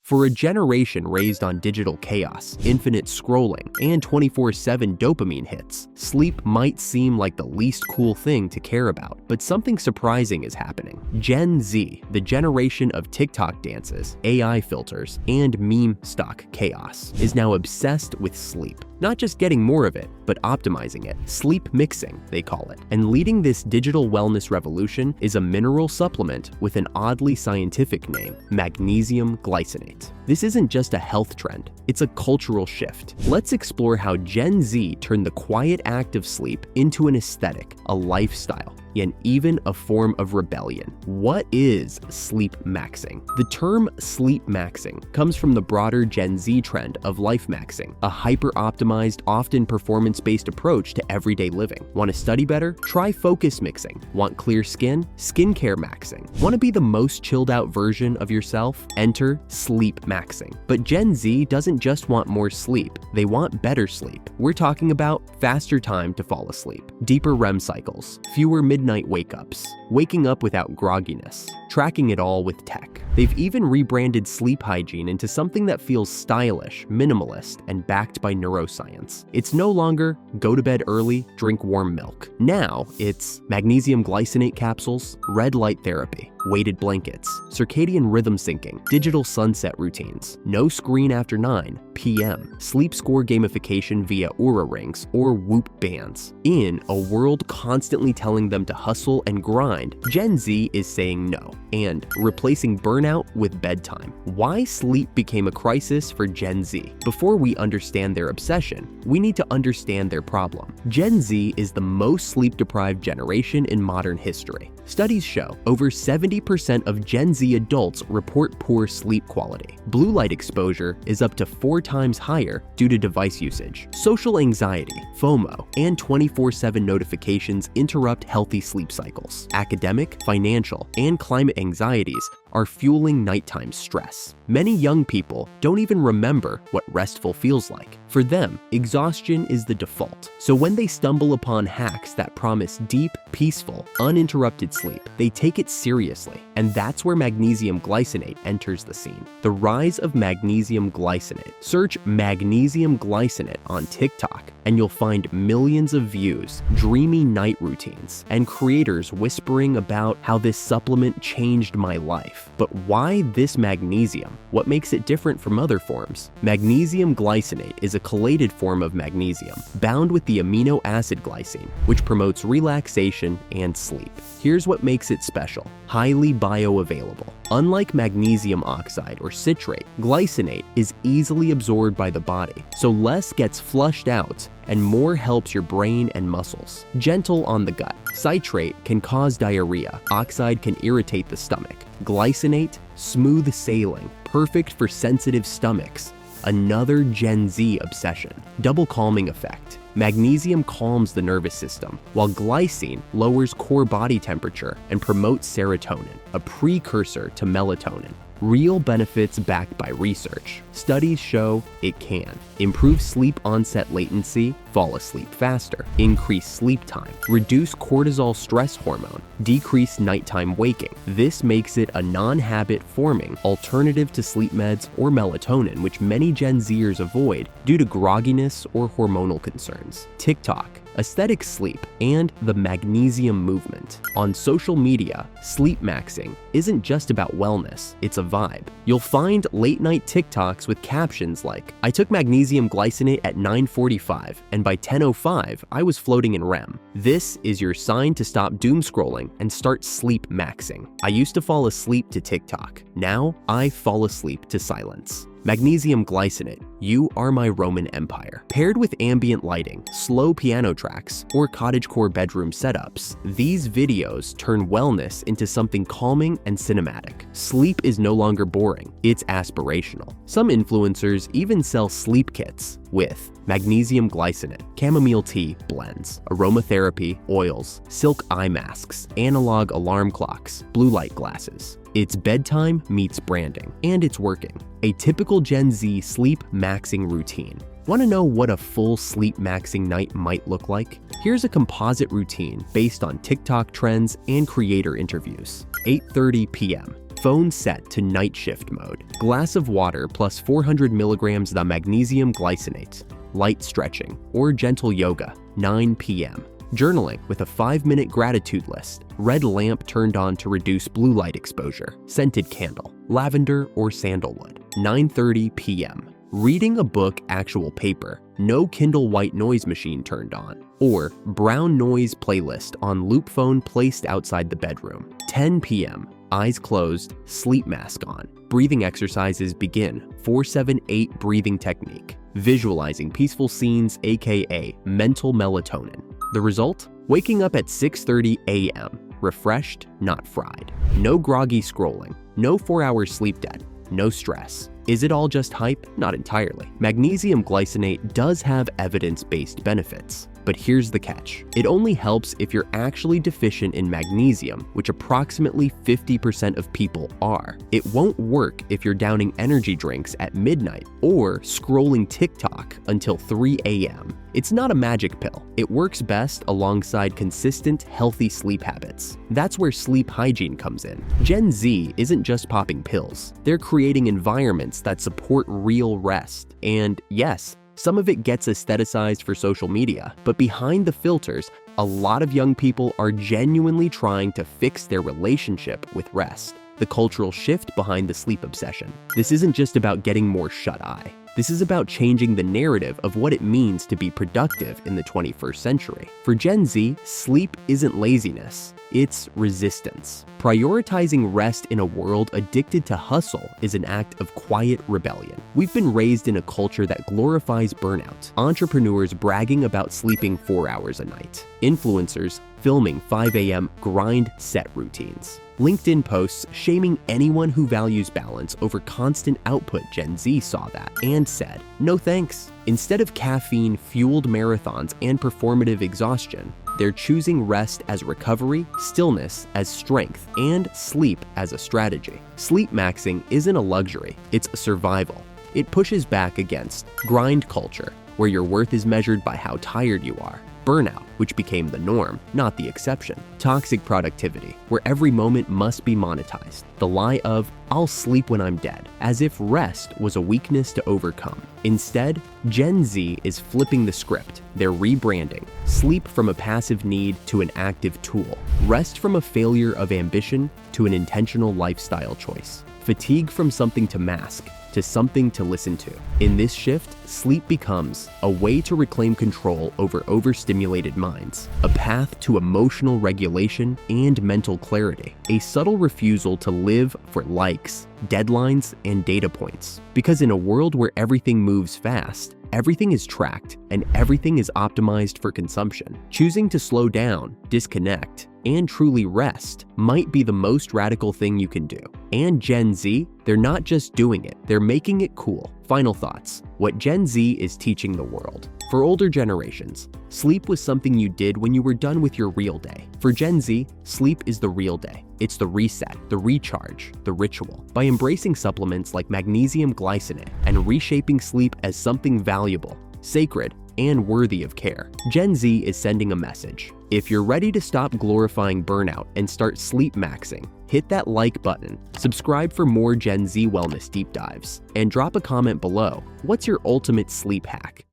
For a generation raised on digital chaos, infinite scrolling, and 24/7 dopamine hits, sleep might seem like the least cool thing to care about, but something surprising is happening. Gen Z, the generation of TikTok dances, AI filters, and meme stock chaos, is now obsessed with sleep. Not just getting more of it, but optimizing it. Sleep mixing, they call it. And leading this digital wellness revolution is a mineral supplement with an oddly scientific name, magnesium glycinate. This isn't just a health trend, it's a cultural shift. Let's explore how Gen Z turned the quiet act of sleep into an aesthetic, a lifestyle, and even a form of rebellion. What is sleep maxing? The term sleep maxing comes from the broader Gen Z trend of life maxing, a hyper-optimized, often performance-based approach to everyday living. Want to study better? Try focus mixing. Want clear skin? Skincare maxing. Want to be the most chilled out version of yourself? Enter sleep maxing. But Gen Z doesn't just want more sleep, they want better sleep. We're talking about faster time to fall asleep, deeper REM cycles, fewer midnight wake-ups, waking up without grogginess, tracking it all with tech. They've even rebranded sleep hygiene into something that feels stylish, minimalist, and backed by neuroscience. It's no longer go to bed early, drink warm milk. Now it's magnesium glycinate capsules, red light therapy, weighted blankets, circadian rhythm syncing, digital sunset routines, no screen after 9 p.m., sleep score gamification via Oura rings or Whoop bands. In a world constantly telling them to hustle and grind, Gen Z is saying no and replacing burnout with bedtime. Why sleep became a crisis for Gen Z? Before we understand their obsession, we need to understand their problem. Gen Z is the most sleep-deprived generation in modern history. Studies show over 70% of Gen Z adults report poor sleep quality. Blue light exposure is up to 4 times higher due to device usage. Social anxiety, FOMO, and 24/7 notifications interrupt healthy sleep cycles. Academic, financial, and climate anxieties are fueling nighttime stress. Many young people don't even remember what restful feels like. For them, exhaustion is the default. So when they stumble upon hacks that promise deep, peaceful, uninterrupted sleep, they take it seriously. And that's where magnesium glycinate enters the scene. The rise of magnesium glycinate. Search magnesium glycinate on TikTok and you'll find millions of views, dreamy night routines, and creators whispering about how this supplement changed my life. But why this magnesium? What makes it different from other forms? Magnesium glycinate is a chelated form of magnesium, bound with the amino acid glycine, which promotes relaxation and sleep. Here's what makes it special: highly bioavailable. Unlike magnesium oxide or citrate, glycinate is easily absorbed by the body, so less gets flushed out and more helps your brain and muscles. Gentle on the gut. Citrate can cause diarrhea. Oxide can irritate the stomach. Glycinate, smooth sailing, perfect for sensitive stomachs. Another Gen Z obsession. Double calming effect. Magnesium calms the nervous system, while glycine lowers core body temperature and promotes serotonin, a precursor to melatonin. Real benefits backed by research. Studies show it can improve sleep onset latency, fall asleep faster, increase sleep time, reduce cortisol stress hormone, decrease nighttime waking. This makes it a non-habit forming alternative to sleep meds or melatonin, which many Gen Zers avoid due to grogginess or hormonal concerns. TikTok, aesthetic sleep, and the magnesium movement. On social media, sleep maxing isn't just about wellness, it's a vibe. You'll find late night TikToks with captions like, "I took magnesium glycinate at 9:45, and by 10:05, I was floating in REM." This is your sign to stop doom scrolling and start sleep maxing. I used to fall asleep to TikTok. Now, I fall asleep to silence. Magnesium glycinate, you are my Roman Empire. Paired with ambient lighting, slow piano tracks, or cottagecore bedroom setups, these videos turn wellness into something calming and cinematic. Sleep is no longer boring, it's aspirational. Some influencers even sell sleep kits with magnesium glycinate, chamomile tea blends, aromatherapy, oils, silk eye masks, analog alarm clocks, blue light glasses. It's bedtime meets branding, and it's working. A typical Gen Z sleep maxing routine. Want to know what a full sleep maxing night might look like? Here's a composite routine based on TikTok trends and creator interviews. 8:30 p.m. Phone set to night shift mode. Glass of water plus 400 milligrams the magnesium glycinate. Light stretching or gentle yoga, 9 p.m. Journaling with a 5-minute gratitude list. Red lamp turned on to reduce blue light exposure. Scented candle, lavender or sandalwood, 9:30 p.m. Reading a book actual paper, no Kindle white noise machine turned on. Or brown noise playlist on loop phone placed outside the bedroom, 10 p.m. Eyes closed, sleep mask on. Breathing exercises begin, 4-7-8 breathing technique. Visualizing peaceful scenes, aka mental melatonin. The result? Waking up at 6:30 a.m. Refreshed, not fried. No groggy scrolling, no 4-hour sleep debt, no stress. Is it all just hype? Not entirely. Magnesium glycinate does have evidence-based benefits. But here's the catch. It only helps if you're actually deficient in magnesium, which approximately 50% of people are. It won't work if you're downing energy drinks at midnight or scrolling TikTok until 3 a.m. It's not a magic pill. It works best alongside consistent, healthy sleep habits. That's where sleep hygiene comes in. Gen Z isn't just popping pills. They're creating environments that support real rest. And yes, some of it gets aestheticized for social media, but behind the filters, a lot of young people are genuinely trying to fix their relationship with rest. The cultural shift behind the sleep obsession. This isn't just about getting more shut-eye. This is about changing the narrative of what it means to be productive in the 21st century. For Gen Z, sleep isn't laziness, it's resistance. Prioritizing rest in a world addicted to hustle is an act of quiet rebellion. We've been raised in a culture that glorifies burnout. Entrepreneurs bragging about sleeping 4 hours a night. Influencers filming 5 a.m. grind set routines. LinkedIn posts shaming anyone who values balance over constant output. Gen Z saw that and said, no thanks. Instead of caffeine-fueled marathons and performative exhaustion, they're choosing rest as recovery, stillness as strength, and sleep as a strategy. Sleep maxing isn't a luxury, it's a survival. It pushes back against grind culture, where your worth is measured by how tired you are. Burnout, which became the norm, not the exception. Toxic productivity, where every moment must be monetized. The lie of, I'll sleep when I'm dead, as if rest was a weakness to overcome. Instead, Gen Z is flipping the script. They're rebranding. Sleep from a passive need to an active tool. Rest from a failure of ambition to an intentional lifestyle choice. Fatigue from something to mask to something to listen to. In this shift, sleep becomes a way to reclaim control over overstimulated minds, a path to emotional regulation and mental clarity, a subtle refusal to live for likes, deadlines, and data points. Because in a world where everything moves fast, everything is tracked, and everything is optimized for consumption, choosing to slow down, disconnect, and truly rest might be the most radical thing you can do. And Gen Z, they're not just doing it, they're making it cool. Final thoughts. What Gen Z is teaching the world. For older generations, sleep was something you did when you were done with your real day. For Gen Z, sleep is the real day. It's the reset, the recharge, the ritual. By embracing supplements like magnesium glycinate and reshaping sleep as something valuable, sacred, and worthy of care, Gen Z is sending a message. If you're ready to stop glorifying burnout and start sleep maxing, hit that like button, subscribe for more Gen Z wellness deep dives, and drop a comment below. What's your ultimate sleep hack?